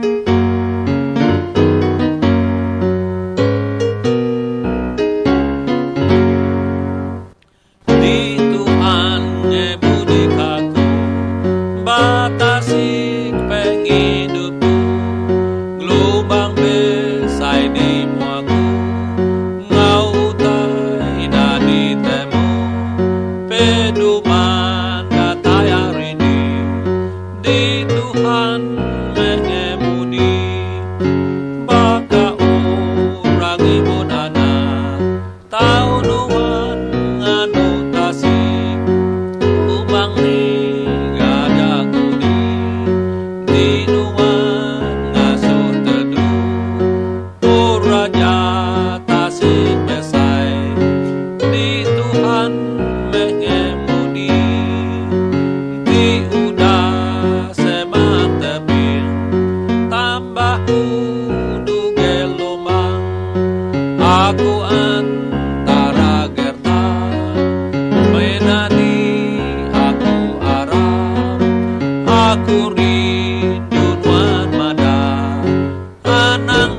Di Tuhan ngebudikaku batasi penghidupu gelombang besai di muaku ngau utai dadi temu pedoman datai arini di Tuhan mengemudi baka orang ibonana tau nuan nganu tasik ubang ni gajagudi di nuan ngasuh teduh Raja tasik besai di Tuhan mengemudi di udah semak tebing tambah udu gelombang aku antara gertan menani aku arah aku rindu nuan mada anang